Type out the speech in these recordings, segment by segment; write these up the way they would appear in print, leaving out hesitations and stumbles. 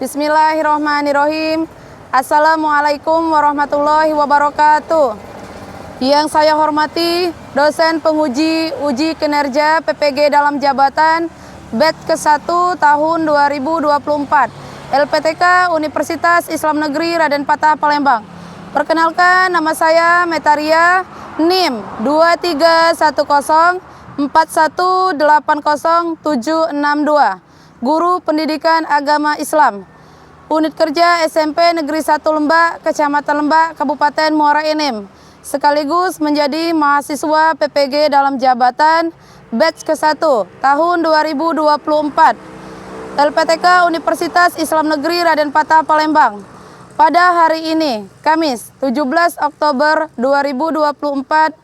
Bismillahirrahmanirrahim. Assalamualaikum warahmatullahi wabarakatuh. Yang saya hormati dosen penguji uji kinerja PPG dalam jabatan batch ke-1 tahun 2024 LPTK Universitas Islam Negeri Raden Patah Palembang. Perkenalkan, nama saya Metaria, NIM 23104180762, Guru Pendidikan Agama Islam, Unit Kerja SMP Negeri 1 Lembak, Kecamatan Lembak, Kabupaten Muara Enim, sekaligus menjadi mahasiswa PPG dalam jabatan batch ke-1 tahun 2024 LPTK Universitas Islam Negeri Raden Patah Palembang. Pada hari ini, Kamis 17 Oktober 2024,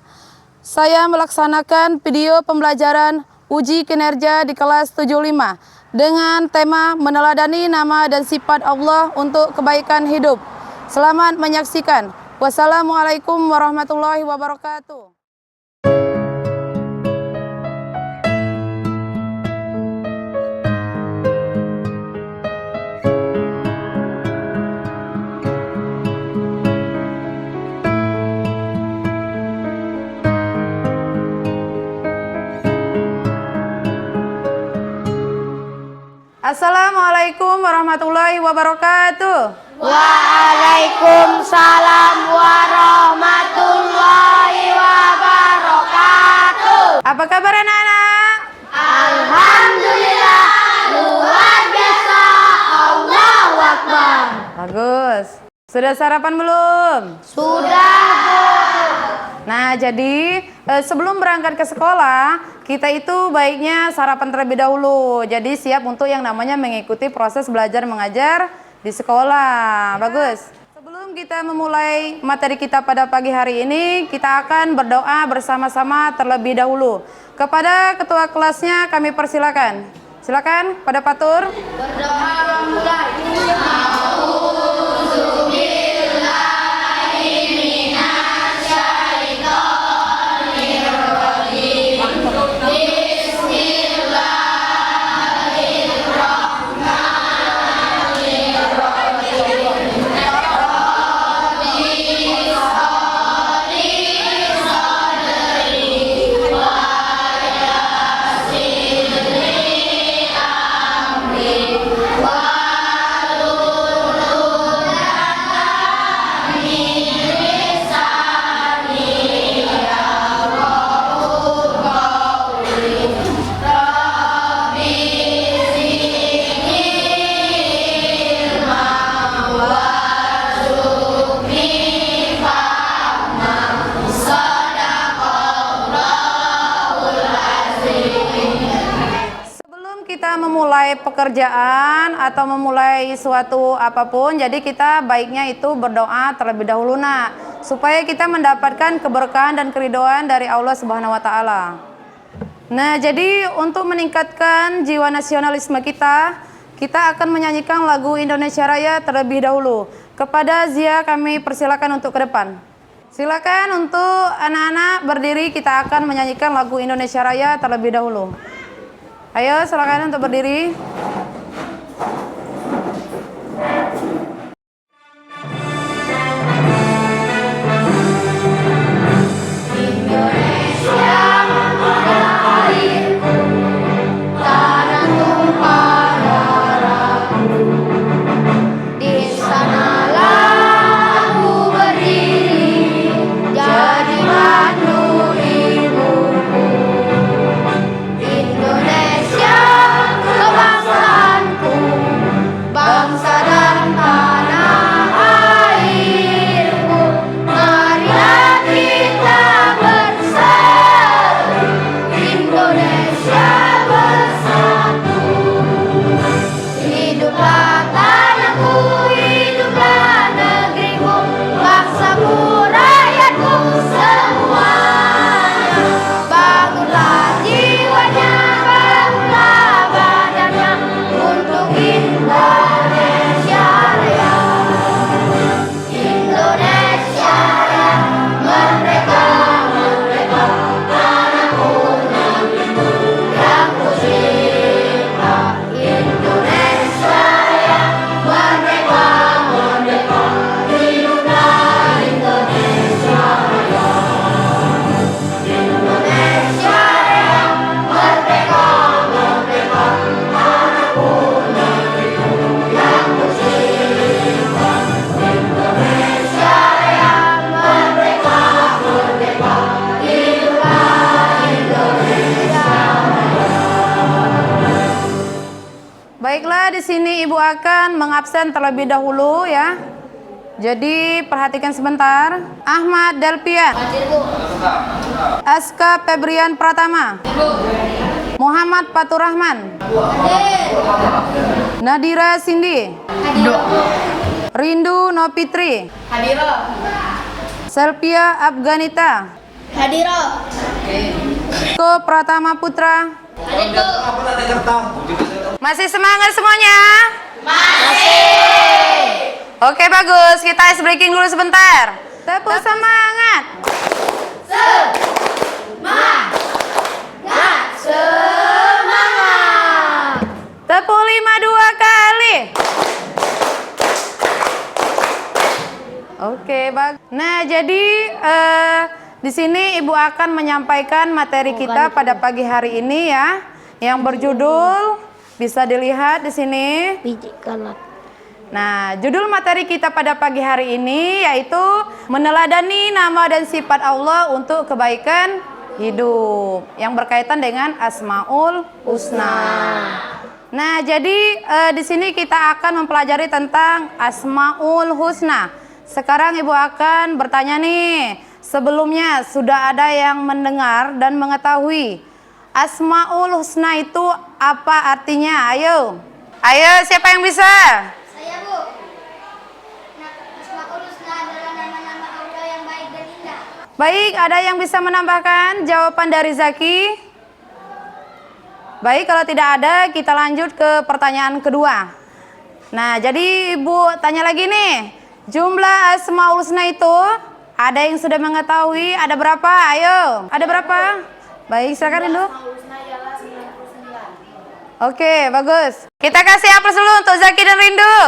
saya melaksanakan video pembelajaran uji kinerja di kelas 75 dengan tema meneladani nama dan sifat Allah untuk kebaikan hidup. Selamat menyaksikan. Wassalamualaikum warahmatullahi wabarakatuh. Assalamualaikum warahmatullahi wabarakatuh. Waalaikumsalam warahmatullahi wabarakatuh. Apa kabar anak-anak? Alhamdulillah, luar biasa. Allahu Akbar. Bagus. Sudah sarapan belum? Sudah, Bu. Nah, jadi sebelum berangkat ke sekolah, kita itu baiknya sarapan terlebih dahulu. Jadi siap untuk yang namanya mengikuti proses belajar mengajar di sekolah. Bagus. Sebelum kita memulai materi kita pada pagi hari ini, kita akan berdoa bersama-sama terlebih dahulu. Kepada ketua kelasnya kami persilakan. Silakan pada Patur. Berdoa memulai. Memulai pekerjaan atau memulai suatu apapun, jadi kita baiknya itu berdoa terlebih dahulu nak, supaya kita mendapatkan keberkahan dan keridhaan dari Allah Subhanahu wa taala. Nah, jadi untuk meningkatkan jiwa nasionalisme kita akan menyanyikan lagu Indonesia Raya terlebih dahulu. Kepada Zia kami persilakan untuk ke depan. Silakan untuk anak-anak berdiri, kita akan menyanyikan lagu Indonesia Raya terlebih dahulu. Ayo silakan untuk berdiri. Kebangsaan Baiklah, di sini Ibu akan mengabsen terlebih dahulu ya. Jadi perhatikan sebentar. Ahmad Delpian. Hadir, Bu. Aska Febrian Pratama. Muhammad Faturrahman. Hadir. Nadira Cindy. Hadir. Rindu Nopitri. Hadir. Selvia Afganita. Hadir. Ko Pratama Putra. Hadir, Bu. Masih semangat semuanya? Masih. Oke, bagus. Kita ice breaking dulu sebentar. Tepuk semangat. Semangat. Tepuk 5 2 kali. Oke, bagus. Nah, jadi di sini Ibu akan menyampaikan materi kita pada pagi hari ini ya, yang berjudul bisa dilihat di sini. Biji kalat. Nah, judul materi kita pada pagi hari ini yaitu meneladani nama dan sifat Allah untuk kebaikan hidup yang berkaitan dengan Asmaul Husna. Nah, jadi di sini kita akan mempelajari tentang Asmaul Husna. Sekarang Ibu akan bertanya nih, sebelumnya sudah ada yang mendengar dan mengetahui Asmaul Husna itu apa artinya? Ayo, siapa yang bisa? Saya, Bu. Asmaul Husna adalah nama-nama Allah yang baik dan indah. Baik, ada yang bisa menambahkan jawaban dari Zaki? Baik, kalau tidak ada, kita lanjut ke pertanyaan kedua. Nah, jadi Ibu tanya lagi nih. Jumlah Asmaul Husna itu ada yang sudah mengetahui ada berapa? Ayo, ada berapa? Baik, silakan Rindu. Oke, bagus. Kita kasih aplaus dulu untuk Zaki dan Rindu.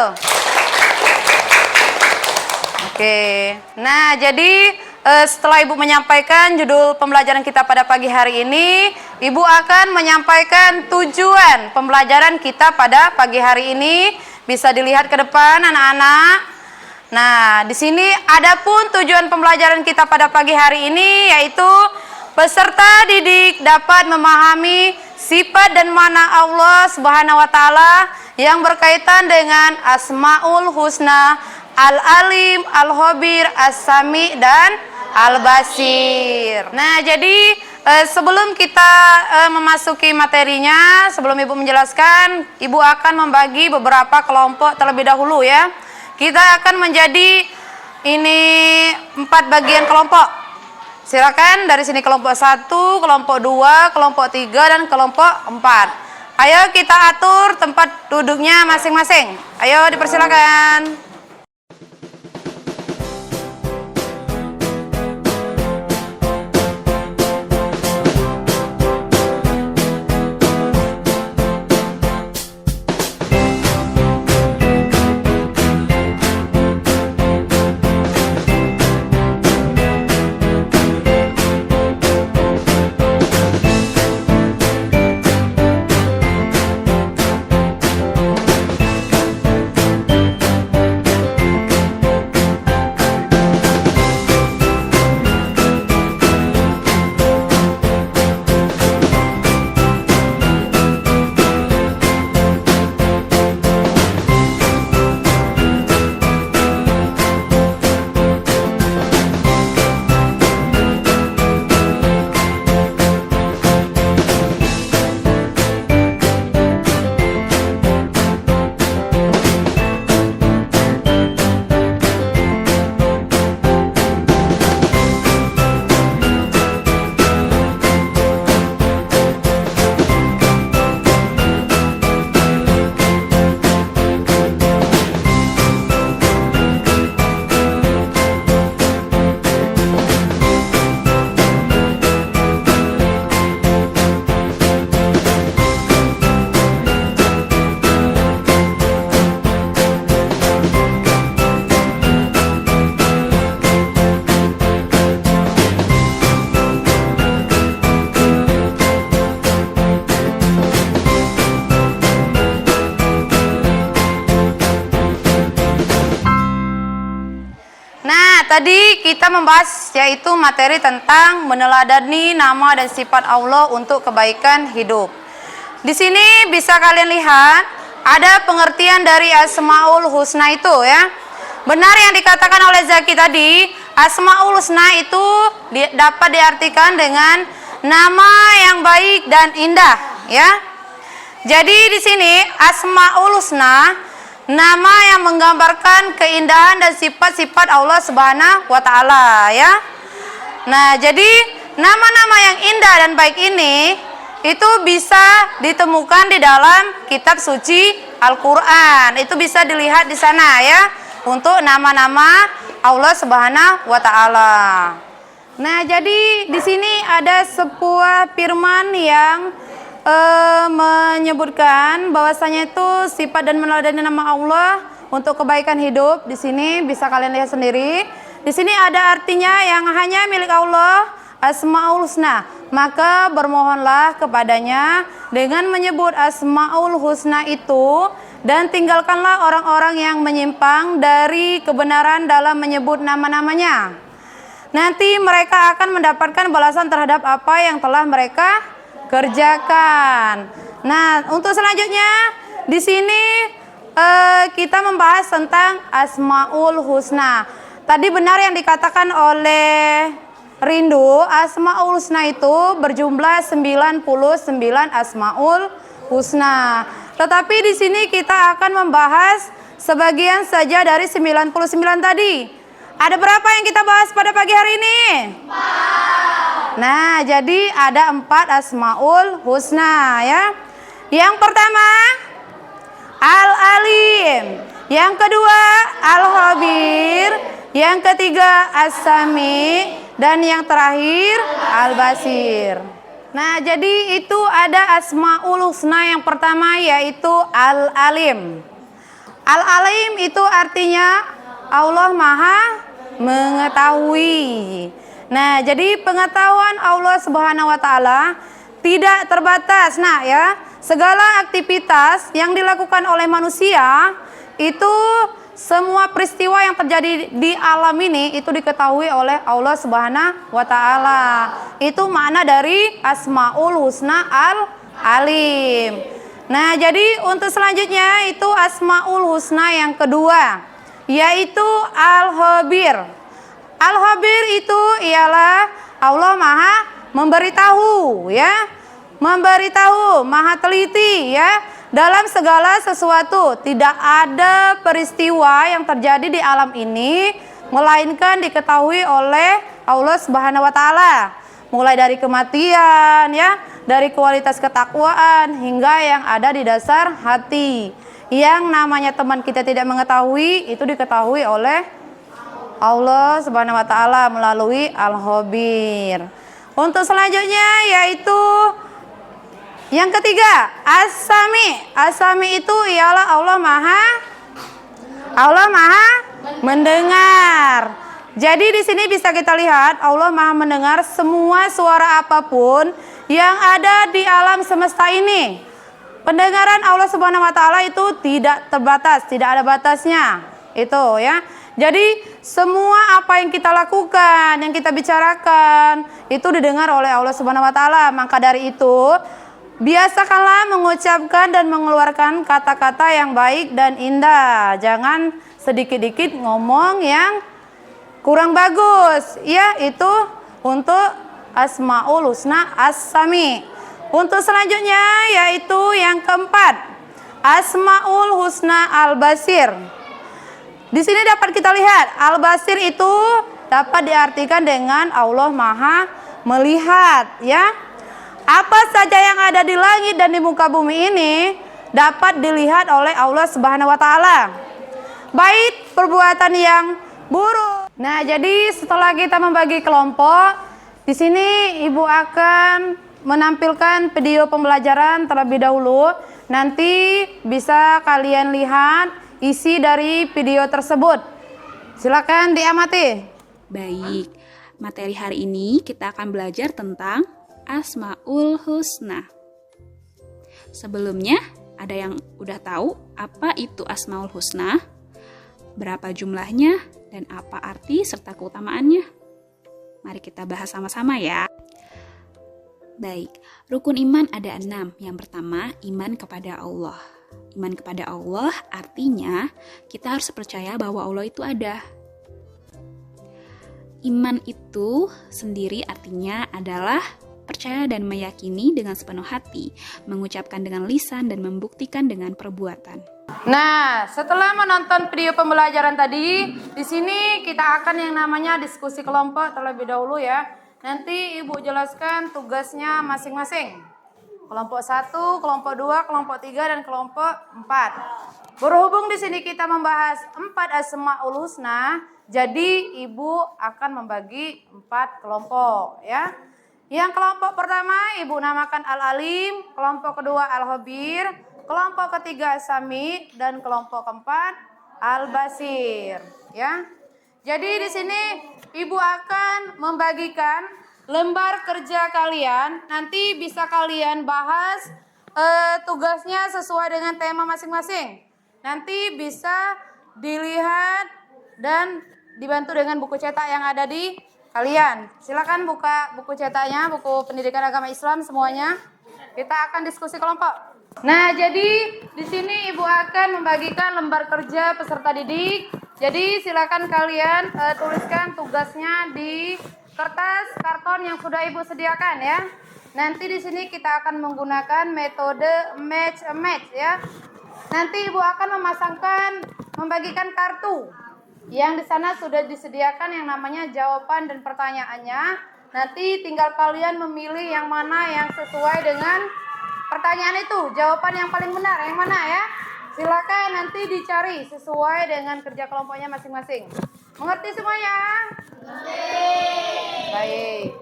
Oke. Nah, jadi setelah Ibu menyampaikan judul pembelajaran kita pada pagi hari ini, Ibu akan menyampaikan tujuan pembelajaran kita pada pagi hari ini. Bisa dilihat ke depan anak-anak. Nah, di sini adapun tujuan pembelajaran kita pada pagi hari ini yaitu peserta didik dapat memahami sifat dan makna Allah Subhanahu wa taala yang berkaitan dengan Asmaul Husna, Al-Alim, Al-Khabir, As-Sami dan Al-Basir. Nah, jadi sebelum kita memasuki materinya, sebelum Ibu menjelaskan, Ibu akan membagi beberapa kelompok terlebih dahulu ya. Kita akan menjadi ini 4 bagian kelompok. Silakan dari sini kelompok 1, kelompok 2, kelompok 3 dan kelompok 4. Ayo kita atur tempat duduknya masing-masing. Ayo dipersilakan. Tadi kita membahas yaitu materi tentang meneladani nama dan sifat Allah untuk kebaikan hidup. Di sini bisa kalian lihat ada pengertian dari Asmaul Husna itu ya. Benar yang dikatakan oleh Zaki tadi, Asmaul Husna itu dapat diartikan dengan nama yang baik dan indah ya. Jadi di sini Asmaul Husna nama yang menggambarkan keindahan dan sifat-sifat Allah Subhanahu wa taala ya. Nah, jadi nama-nama yang indah dan baik ini itu bisa ditemukan di dalam kitab suci Al-Qur'an. Itu bisa dilihat di sana ya, untuk nama-nama Allah Subhanahu wa taala. Nah, jadi di sini ada sebuah firman yang menyebutkan bahwasanya itu sifat dan meneladani nama Allah untuk kebaikan hidup. Di sini bisa kalian lihat sendiri. Di sini ada artinya yang hanya milik Allah, Asmaul Husna. Maka bermohonlah kepadanya dengan menyebut Asmaul Husna itu, dan tinggalkanlah orang-orang yang menyimpang dari kebenaran dalam menyebut nama-namanya. Nanti mereka akan mendapatkan balasan terhadap apa yang telah mereka kerjakan. Nah, untuk selanjutnya di sini kita membahas tentang Asmaul Husna. Tadi benar yang dikatakan oleh Rindu, Asmaul Husna itu berjumlah 99 Asmaul Husna. Tetapi di sini kita akan membahas sebagian saja dari 99 tadi. Ada berapa yang kita bahas pada pagi hari ini? 4. Nah, jadi ada 4 Asmaul Husna ya. Yang pertama Al-Alim, yang kedua Al-Khabir, yang ketiga As-Sami, dan yang terakhir Al-Basir. Nah, jadi itu ada Asmaul Husna yang pertama, yaitu Al-Alim. Al-Alim itu artinya Allah Maha mengetahui. Nah, jadi pengetahuan Allah Subhanahu wa taala tidak terbatas. Nah, ya, segala aktivitas yang dilakukan oleh manusia itu semua peristiwa yang terjadi di alam ini itu diketahui oleh Allah Subhanahu wa taala. Itu makna dari Asmaul Husna Al-Alim. Nah, jadi untuk selanjutnya itu Asmaul Husna yang kedua, yaitu Al-Khabir. Al-Khabir itu ialah Allah Maha memberitahu ya. Memberitahu, Maha teliti ya dalam segala sesuatu. Tidak ada peristiwa yang terjadi di alam ini melainkan diketahui oleh Allah Subhanahu wa taala. Mulai dari kematian ya, dari kualitas ketakwaan hingga yang ada di dasar hati. Yang namanya teman kita tidak mengetahui itu diketahui oleh Allah Subhanahu wa taala melalui Al-Khabir. Untuk selanjutnya yaitu yang ketiga, As-Sami. As-Sami itu ialah Allah Maha mendengar. Jadi di sini bisa kita lihat Allah Maha mendengar semua suara apapun yang ada di alam semesta ini. Pendengaran Allah Subhanahu wa taala itu tidak terbatas, tidak ada batasnya. Itu ya. Jadi semua apa yang kita lakukan, yang kita bicarakan itu didengar oleh Allah Subhanahu wa taala. Maka dari itu, biasakanlah mengucapkan dan mengeluarkan kata-kata yang baik dan indah. Jangan sedikit-dikit ngomong yang kurang bagus. Ya, itu untuk Asmaul Husna As-Sami. Untuk selanjutnya yaitu yang keempat, Asmaul Husna Al-Basir. Di sini dapat kita lihat Al-Basir itu dapat diartikan dengan Allah Maha melihat ya. Apa saja yang ada di langit dan di muka bumi ini dapat dilihat oleh Allah Subhanahu wa taala. Baik perbuatan yang buruk. Nah, jadi setelah kita membagi kelompok, di sini Ibu akan menampilkan video pembelajaran terlebih dahulu. Nanti bisa kalian lihat isi dari video tersebut. Silakan diamati. Baik, materi hari ini kita akan belajar tentang Asmaul Husna. Sebelumnya, ada yang udah tahu apa itu Asmaul Husna? Berapa jumlahnya dan apa arti serta keutamaannya? Mari kita bahas sama-sama ya. Baik, rukun iman ada 6. Yang pertama, iman kepada Allah. Iman kepada Allah artinya kita harus percaya bahwa Allah itu ada. Iman itu sendiri artinya adalah percaya dan meyakini dengan sepenuh hati, mengucapkan dengan lisan dan membuktikan dengan perbuatan. Nah, setelah menonton video pembelajaran tadi, di sini kita akan yang namanya diskusi kelompok terlebih dahulu ya. Nanti Ibu jelaskan tugasnya masing-masing. Kelompok 1, kelompok 2, kelompok 3, dan kelompok 4. Berhubung di sini kita membahas 4 Asmaul Husna, jadi Ibu akan membagi 4 kelompok ya. Yang kelompok pertama Ibu namakan Al-Alim, kelompok kedua Al-Khabir, kelompok ketiga As-Sami, dan kelompok keempat Al-Basir ya. Jadi di sini Ibu akan membagikan lembar kerja kalian. Nanti bisa kalian bahas tugasnya sesuai dengan tema masing-masing. Nanti bisa dilihat dan dibantu dengan buku cetak yang ada di kalian. Silakan buka buku cetaknya, buku pendidikan agama Islam semuanya. Kita akan diskusi kelompok. Nah, jadi di sini Ibu akan membagikan lembar kerja peserta didik. Jadi silakan kalian tuliskan tugasnya di kertas karton yang sudah Ibu sediakan ya. Nanti di sini kita akan menggunakan metode match ya. Nanti Ibu akan membagikan kartu yang di sana sudah disediakan yang namanya jawaban dan pertanyaannya. Nanti tinggal kalian memilih yang mana yang sesuai dengan pertanyaan itu, jawaban yang paling benar yang mana ya. Silakan nanti dicari sesuai dengan kerja kelompoknya masing-masing. Mengerti semuanya? Mengerti. Baik.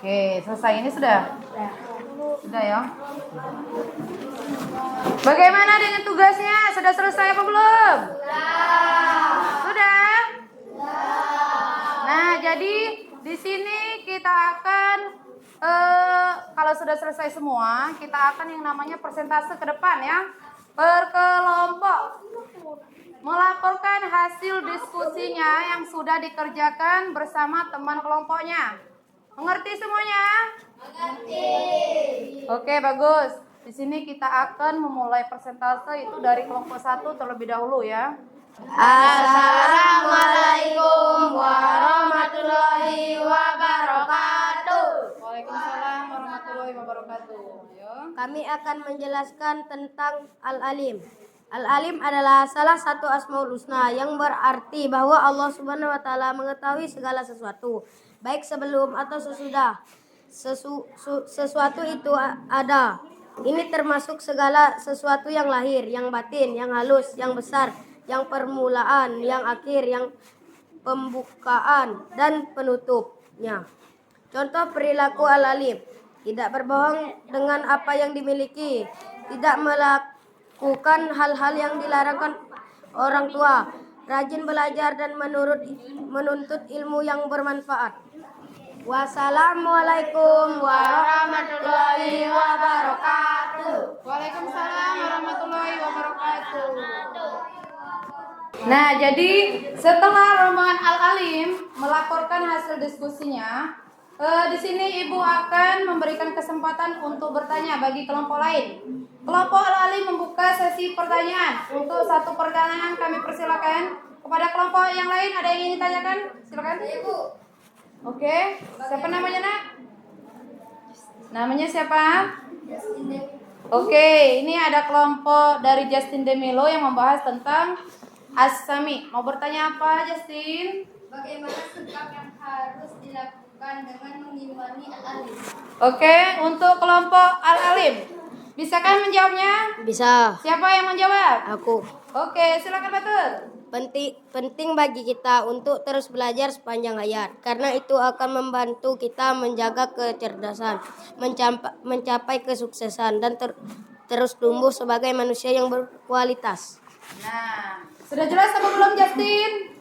Oke, selesai ini sudah? Sudah ya. Bagaimana dengan tugasnya? Sudah selesai apa belum? Sudah. Nah, jadi di sini kita akan kalau sudah selesai semua, kita akan yang namanya persentase ke depan ya. Per kelompok. Melaporkan hasil diskusinya yang sudah dikerjakan bersama teman kelompoknya. Mengerti semuanya? Mengerti. Oke, bagus. Di sini kita akan memulai persentase itu dari kelompok 1 terlebih dahulu ya. Assalamualaikum warahmatullahi wabarakatuh. Waalaikumsalam warahmatullahi wabarakatuh. Ayo. Kami akan menjelaskan tentang Al-Alim. Al-Alim adalah salah satu Asmaul Husna yang berarti bahwa Allah Subhanahu wa taala mengetahui segala sesuatu, baik sebelum atau sesudah. Sesuatu itu ada. Ini termasuk segala sesuatu yang lahir, yang batin, yang halus, yang besar, yang permulaan, yang akhir, yang pembukaan dan penutupnya. Contoh perilaku Al-Alim: tidak berbohong dengan apa yang dimiliki, tidak melakukan hal-hal yang dilarangkan orang tua, rajin belajar dan menuntut ilmu yang bermanfaat. Wassalamualaikum warahmatullahi wabarakatuh. Waalaikumsalam warahmatullahi wabarakatuh. Nah, jadi setelah rombongan Al-Alim melaporkan hasil diskusinya, di sini Ibu akan memberikan kesempatan untuk bertanya bagi kelompok lain. Kelompok Al-Alim membuka sesi pertanyaan. Untuk satu pertanyaan kami persilakan kepada kelompok yang lain. Ada yang ingin ditanyakan? Silakan. Ibu. Oke, siapa namanya, Nak? Namanya siapa? Oke, ini ada kelompok dari Justin Demilo yang membahas tentang As-Sami. Mau bertanya apa, Justin? Bagaimana sikap yang harus dilakukan dengan mengimani Al-Alim? Oke, untuk kelompok Al-Alim, bisakah menjawabnya? Bisa. Siapa yang menjawab? Aku. Oke, silakan Batul. Penting bagi kita untuk terus belajar sepanjang hayat, karena itu akan membantu kita menjaga kecerdasan, mencapai kesuksesan, dan terus tumbuh sebagai manusia yang berkualitas. Nah, sudah jelas apa belum, Justin?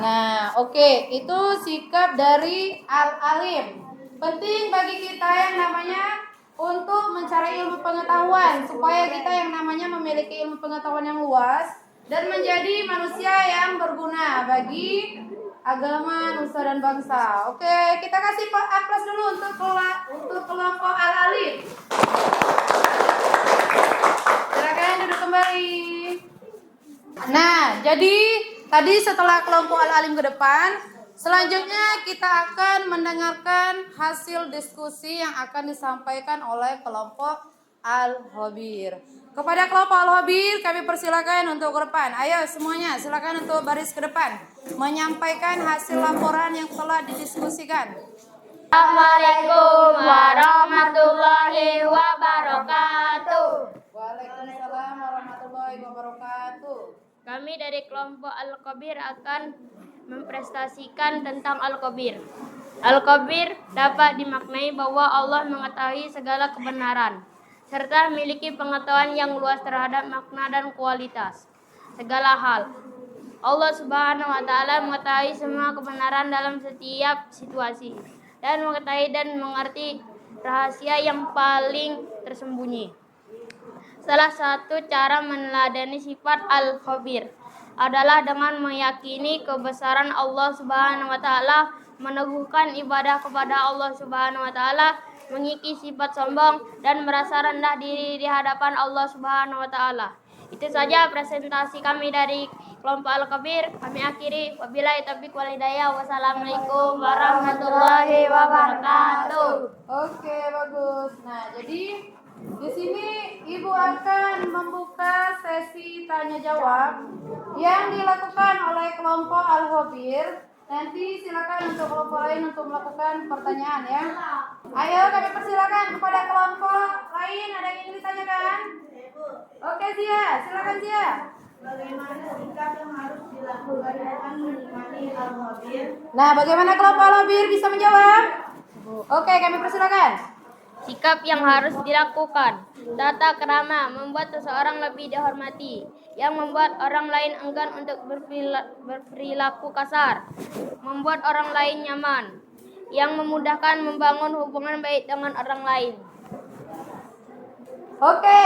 Nah, oke, itu sikap dari Al-Alim. Penting bagi kita yang namanya untuk mencari ilmu pengetahuan, supaya kita yang namanya memiliki ilmu pengetahuan yang luas dan menjadi manusia yang berguna bagi agama, nusa dan bangsa. Oke, kita kasih aplaus dulu untuk kelompok Al-Alim. Silakan duduk kembali. Nah, jadi tadi setelah kelompok Al-Alim ke depan, selanjutnya kita akan mendengarkan hasil diskusi yang akan disampaikan oleh kelompok Al-Khabir. Kepada kelompok Al-Khabir kami persilakan untuk ke depan. Ayo semuanya silakan untuk baris ke depan menyampaikan hasil laporan yang telah didiskusikan. Assalamualaikum warahmatullahi wabarakatuh. Waalaikumsalam warahmatullahi wabarakatuh. Kami dari kelompok Al-Khabir akan mempresentasikan tentang Al-Khabir. Al-Khabir dapat dimaknai bahwa Allah mengetahui segala kebenaran, serta memiliki pengetahuan yang luas terhadap makna dan kualitas segala hal. Allah Subhanahu wa Ta'ala mengetahui semua kebenaran dalam setiap situasi, dan mengetahui dan mengerti rahasia yang paling tersembunyi. Salah satu cara meneladani sifat Al-Khabir adalah dengan meyakini kebesaran Allah Subhanahu wa Ta'ala, meneguhkan ibadah kepada Allah Subhanahu wa Ta'ala, mengikis sifat sombong, dan merasa rendah diri di hadapan Allah Subhanahu wa Ta'ala. Itu saja presentasi kami dari kelompok Al-Khabir. Kami akhiri, wabillahi taufiq wal hidayah. Wassalamualaikum warahmatullahi wabarakatuh. Oke, bagus. Nah, jadi di sini Ibu akan membuka sesi tanya jawab yang dilakukan oleh kelompok Al-Khabir. Nanti silakan untuk kelompok lain untuk melakukan pertanyaan ya. Ayo kami persilakan kepada kelompok lain, ada yang ingin ditanyakan? Oke Zia, silakan Zia. Bagaimana sikap yang harus dilakukan dengan mengimani Al-Khabir? Nah, bagaimana kelompok Al-Khabir bisa menjawab? Oke, kami persilakan. Sikap yang harus dilakukan. Tata krama membuat seseorang lebih dihormati, yang membuat orang lain enggan untuk berperilaku kasar, membuat orang lain nyaman, yang memudahkan membangun hubungan baik dengan orang lain. Oke,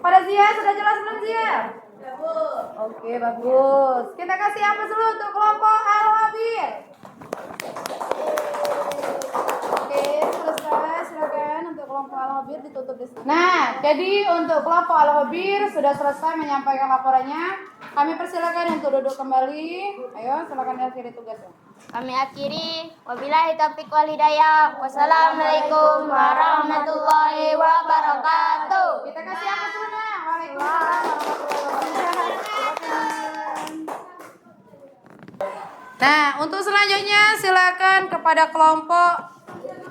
pada Zia sudah jelas belum Zia? Oke, bagus. Kita kasih aplaus dulu untuk kelompok Al-Khabir. Oke, selesai. Silakan untuk kelompok Al-Khabir ditutup di sini. Nah, jadi untuk kelompok Al-Khabir sudah selesai menyampaikan laporannya. Kami persilakan untuk duduk kembali. Ayo, silakan akhiri tugasnya. Kami akhiri, wabillahi taufiq wal hidayah. Wassalamualaikum warahmatullahi wabarakatuh. Kita kasih aplaus dulu nah. Waalaikumsalam warahmatullahi wabarakatuh. Nah, untuk selanjutnya silakan kepada kelompok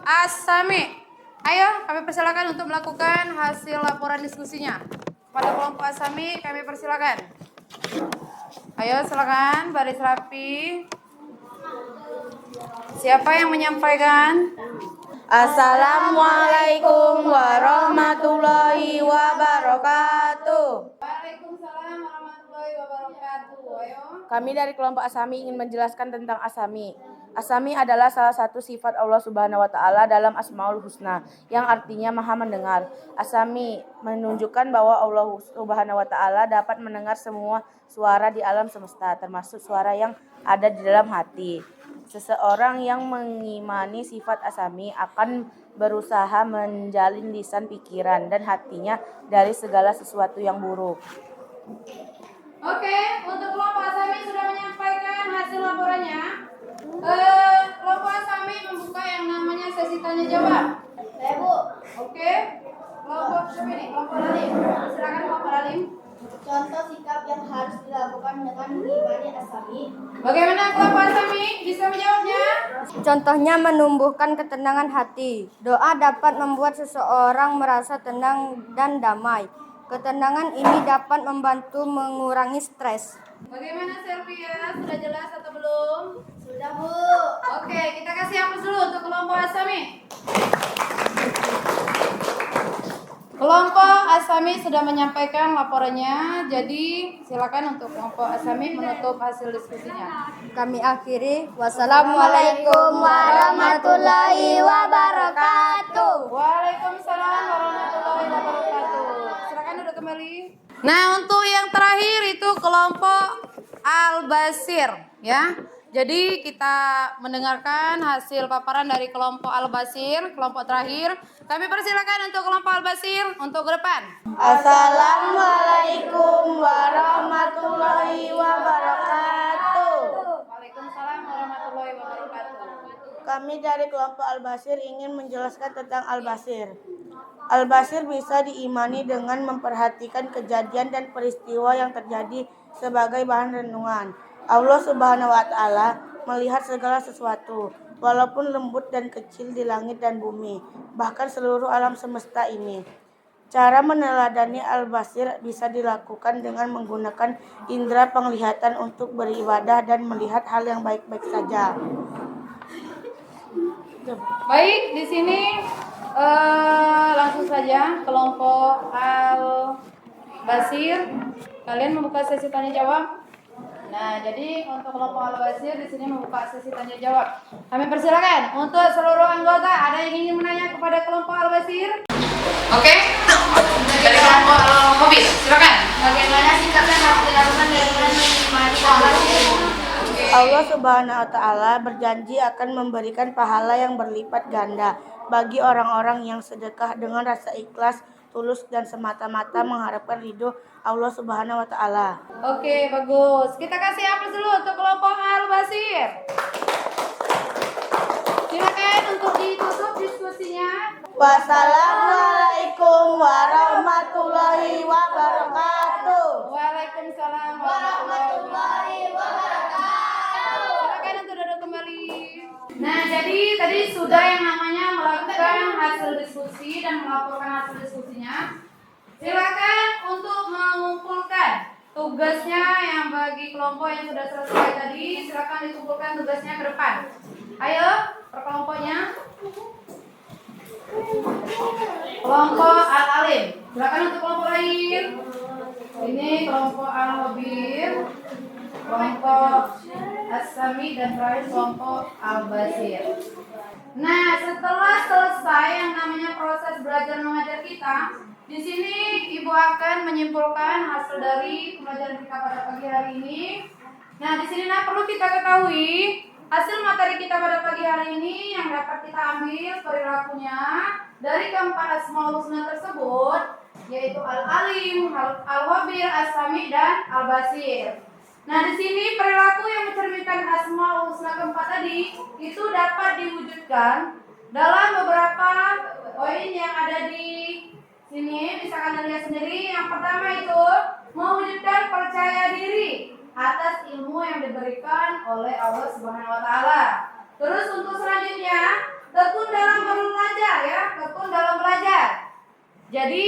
As-Sami. Ayo, kami persilakan untuk melakukan hasil laporan diskusinya. Pada kelompok As-Sami, kami persilakan. Ayo, silakan baris rapi. Siapa yang menyampaikan? Assalamualaikum warahmatullahi wabarakatuh. Waalaikumsalam warahmatullahi wabarakatuh. Ayo. Kami dari kelompok Asami ingin menjelaskan tentang Asami. Asami adalah salah satu sifat Allah Subhanahu wa taala dalam Asmaul Husna yang artinya Maha mendengar. Asami menunjukkan bahwa Allah Subhanahu wa taala dapat mendengar semua suara di alam semesta, termasuk suara yang ada di dalam hati. Seseorang yang mengimani sifat Asami akan berusaha menjalin lisan pikiran dan hatinya dari segala sesuatu yang buruk. Oke, untuk kelompok Asami sudah menyampaikan hasil laporannya. Kelompok Asami membuka yang namanya sesi tanya jawab. Saya Bu. Oke, kelompok siapa ini? Kelompok Lalim. Silakan kelompok Lalim. Contoh sikap yang harus dilakukan dengan mengimani Asami. Bagaimana kelompok Asami bisa menjawabnya? Contohnya menumbuhkan ketenangan hati. Doa dapat membuat seseorang merasa tenang dan damai. Ketenangan ini dapat membantu mengurangi stres. Bagaimana Selvia? Sudah jelas atau belum? Sudah Bu. Oke, kita kasih hapus dulu untuk kelompok Asami. Kelompok Asami sudah menyampaikan laporannya, jadi silakan untuk kelompok Asami menutup hasil diskusinya. Kami akhiri. Wassalamualaikum warahmatullahi wabarakatuh. Waalaikumsalam warahmatullahi wabarakatuh. Silakan duduk kembali. Nah, untuk yang terakhir itu kelompok Al-Basir, ya. Jadi kita mendengarkan hasil paparan dari kelompok Al-Basir, kelompok terakhir. Kami persilakan untuk kelompok Al-Basir untuk ke depan. Assalamualaikum warahmatullahi wabarakatuh. Waalaikumsalam warahmatullahi wabarakatuh. Kami dari kelompok Al-Basir ingin menjelaskan tentang Al-Basir. Al-Basir bisa diimani dengan memperhatikan kejadian dan peristiwa yang terjadi sebagai bahan renungan. Allah Subhanahu wa taala melihat segala sesuatu, walaupun lembut dan kecil di langit dan bumi, bahkan seluruh alam semesta ini. Cara meneladani Al-Basir bisa dilakukan dengan menggunakan indera penglihatan untuk beribadah dan melihat hal yang baik-baik saja. Baik, di sini langsung saja kelompok Al-Basir, kalian membuka sesi tanya jawab. Nah, jadi untuk kelompok Al-Basir di sini membuka sesi tanya jawab. Kami persilakan untuk seluruh anggota, ada yang ingin menanya kepada kelompok Al-Basir? Oke. Dari kelompok Al-Hobir, silakan. Bagaimana sikap yang harus dilakukan dengan mengimani Al-Basir? Allah Subhanahu wa taala berjanji akan memberikan pahala yang berlipat ganda bagi orang-orang yang sedekah dengan rasa ikhlas, tulus dan semata-mata mengharapkan ridho Allah Subhanahu wa taala. Oke, bagus. Kita kasih aplaus dulu untuk kelompok Al-Basir. Silakan untuk ditutup diskusinya. Wassalamualaikum warahmatullahi wabarakatuh. Waalaikumsalam warahmatullahi wabarakatuh. Silakan untuk duduk kembali. Nah, jadi tadi sudah yang namanya melakukan hasil diskusi dan melaporkan hasil diskusinya. Silakan untuk mengumpulkan tugasnya yang bagi kelompok yang sudah selesai tadi. Silakan dikumpulkan tugasnya ke depan. Ayo, per kelompoknya. Kelompok Al-Alim. Silakan untuk kelompok lain. Ini kelompok Al-Hobir, kelompok Asami dan terakhir kelompok Al-Basir. Nah, setelah selesai yang namanya proses belajar mengajar kita, di sini Ibu akan menyimpulkan hasil dari pembelajaran kita pada pagi hari ini. Nah, di sini perlu kita ketahui hasil materi kita pada pagi hari ini yang dapat kita ambil perilakunya dari keempat Asmaul Husna tersebut, yaitu Al-Alim, Al-Hobir, Asami dan Al-Basir. Nah, di sini perilaku yang mencerminkan Asmaul Husna keempat tadi itu dapat diwujudkan dalam beberapa poin yang ada di sini. Bisa kalian lihat sendiri. Yang pertama itu mewujudkan percaya diri atas ilmu yang diberikan oleh Allah Subhanahu wa taala. Terus untuk selanjutnya, tekun dalam belajar ya, tekun dalam belajar. Jadi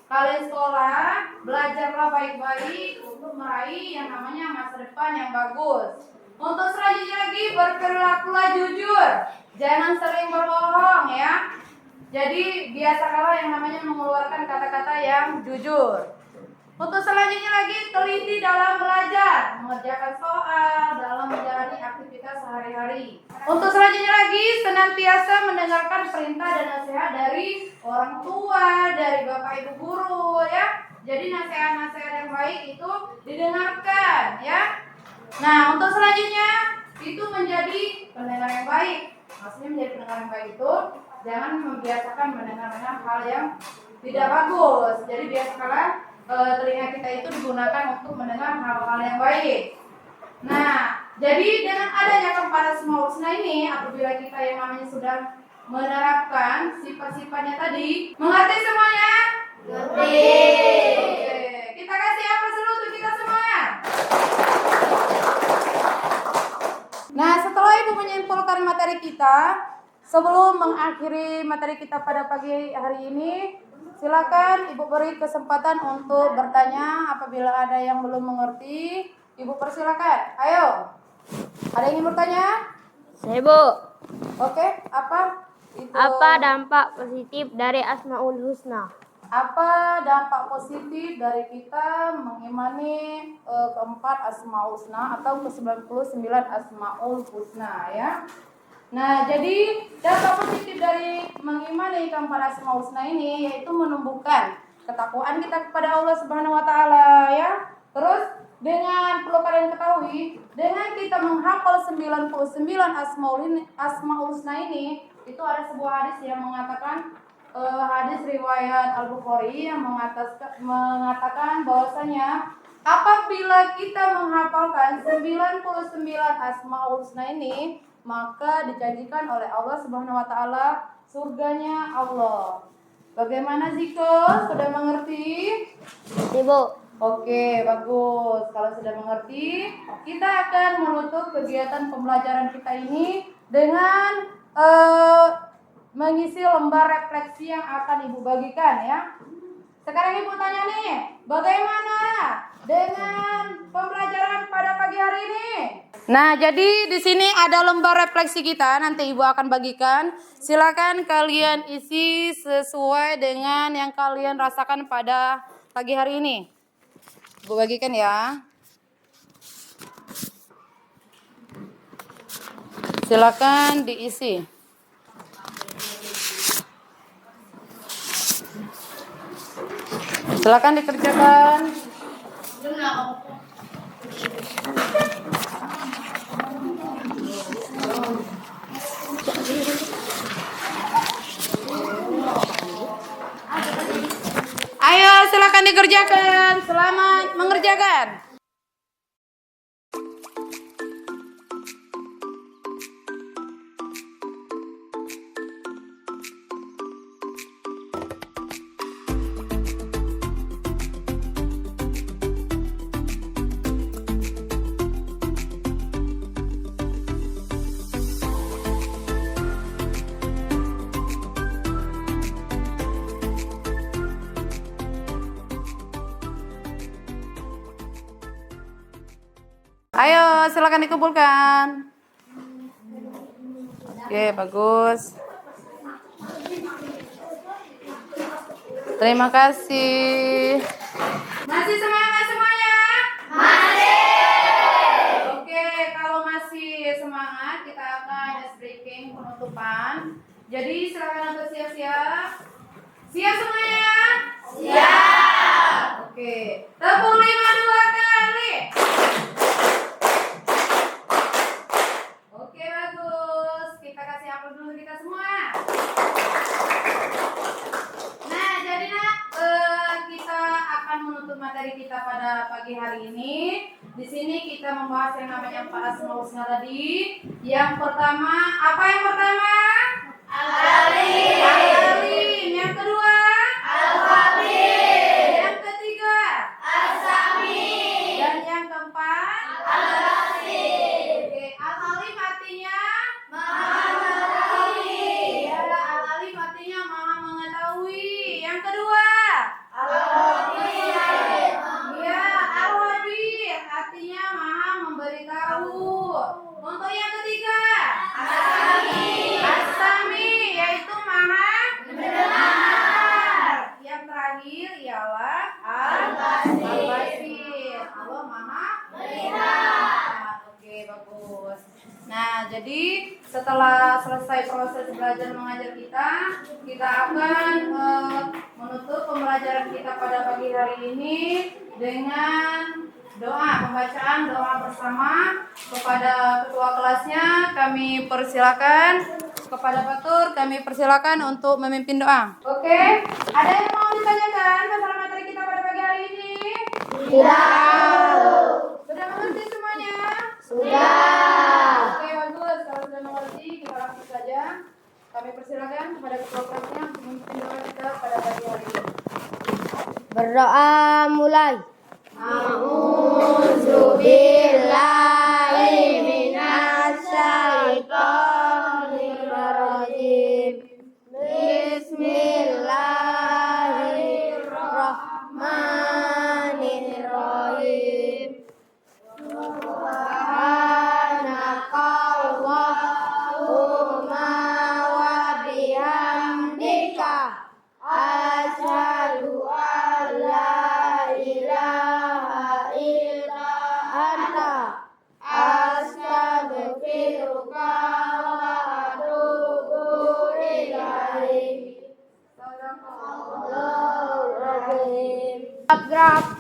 kalian sekolah, belajarlah baik-baik untuk meraih yang namanya masa depan yang bagus. Untuk selanjutnya lagi, berperilakulah jujur. Jangan sering berbohong ya. Jadi biasakanlah yang namanya mengeluarkan kata-kata yang jujur. Untuk selanjutnya lagi, teliti dalam belajar, mengerjakan soal dalam menjalani aktivitas sehari-hari. Untuk selanjutnya lagi, senantiasa mendengarkan perintah dan nasihat dari orang tua, dari bapak ibu guru, ya. Jadi nasihat-nasihat yang baik itu didengarkan, ya. Nah, untuk selanjutnya itu menjadi pendengar yang baik. Maksudnya menjadi pendengar yang baik itu jangan membiasakan mendengar hal yang tidak bagus. Jadi biasakanlah telinga kita itu digunakan untuk mendengar hal-hal yang baik. Nah, jadi dengan adanya keempat Asmaul Husna ini, apabila kita yang namanya sudah menerapkan sifat-sifatnya tadi, mengerti semuanya? Mengerti. Oke, kita kasih aplaus dulu untuk kita semua. Nah, setelah Ibu menyimpulkan materi kita, sebelum mengakhiri materi kita pada pagi hari ini, silakan Ibu beri kesempatan untuk bertanya apabila ada yang belum mengerti. Ibu persilakan. Ayo. Ada yang ingin bertanya? Saya, Bu. Oke, apa? Itu. Apa dampak positif dari Asmaul Husna? Apa dampak positif dari kita mengimani keempat Asmaul Husna atau ke-99 Asmaul Husna, ya? Nah, jadi dampak positif dari mengimani keempat Asmaul Husna ini yaitu menumbuhkan ketakwaan kita kepada Allah Subhanahu wa taala, ya. Terus dengan perlu kalian ketahui, dengan kita menghafal 99 Asmaul Husna ini, itu ada sebuah hadis yang mengatakan hadis riwayat Al-Bukhari yang mengatakan bahwasanya apabila kita menghafalkan 99 Asmaul Husna ini, maka dijanjikan oleh Allah Subhanahu wa taala surganya Allah. Bagaimana Ziko? Sudah mengerti? Ibu. Oke, bagus. Kalau sudah mengerti, kita akan menutup kegiatan pembelajaran kita ini dengan mengisi lembar refleksi yang akan Ibu bagikan, ya. Sekarang Ibu tanya nih, bagaimana dengan pembelajaran pada pagi hari ini? Nah, jadi di sini ada lembar refleksi kita, nanti Ibu akan bagikan. Silakan kalian isi sesuai dengan yang kalian rasakan pada pagi hari ini. Ibu bagikan ya. Silakan diisi. Silakan dikerjakan. Ayo, silakan dikerjakan. Selamat mengerjakan. Ayo, silakan dikumpulkan. Oke, bagus. Terima kasih. Masih semangat semuanya? Masih. Oke, kalau masih semangat, kita akan ice breaking penutupan. Jadi silakan untuk siap-siap. Siap semuanya? Siap. Oke, tepuk 5 2 kali. Oke, bagus. Kita kasih aplaus dulu kita semua. Nah, jadi kita akan menutup materi kita pada pagi hari ini. Di sini kita membahas yang namanya empat Asmaul Husna tadi. Yang pertama, apa yang pertama? Al-Alim. Al-Alim. Yang kedua? Al-Khabir. Yang ketiga? As-Sami. Dan yang keempat? Al-Basir. Oke, Al-Alim artinya Maha mengetahui. Ya, Al-Alim artinya Maha mengetahui. Yang kedua? Al-Khabir. Ya, Al-Khabir artinya Maha memberitahu. Untuk yang ketiga? As-Sami. As-Sami yaitu setelah selesai proses belajar mengajar kita akan menutup pembelajaran kita pada pagi hari ini dengan pembacaan doa bersama. Kepada ketua kelasnya kami persilakan, kepada Batur kami persilakan untuk memimpin doa. Oke, ada yang mau ditanyakan masalah materi kita pada pagi hari ini? Tidak. Sudah mengerti semuanya? Sudah. Oke, bagus. Kalau sudah mengerti, kita langsung saja. Kami persilakan kepada ketua kelasnya untuk memimpin doa kita pada pagi hari ini. Berdoa mulai. A'udzubillahi minasyaitonirrajim. Bismillahirrahmanirrahim. Subhanakallahumma wa bihamdika asyhadu an la ilaha illa anta astaghfiruka wa atubu ilaik. Graf.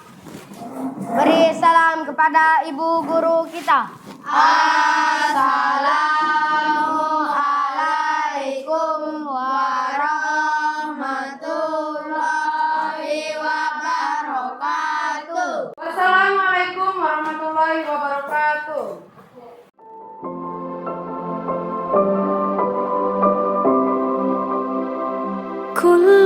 Beri salam kepada ibu guru kita. Assalamualaikum warahmatullahi wabarakatuh. Wassalamualaikum warahmatullahi wabarakatuh. كل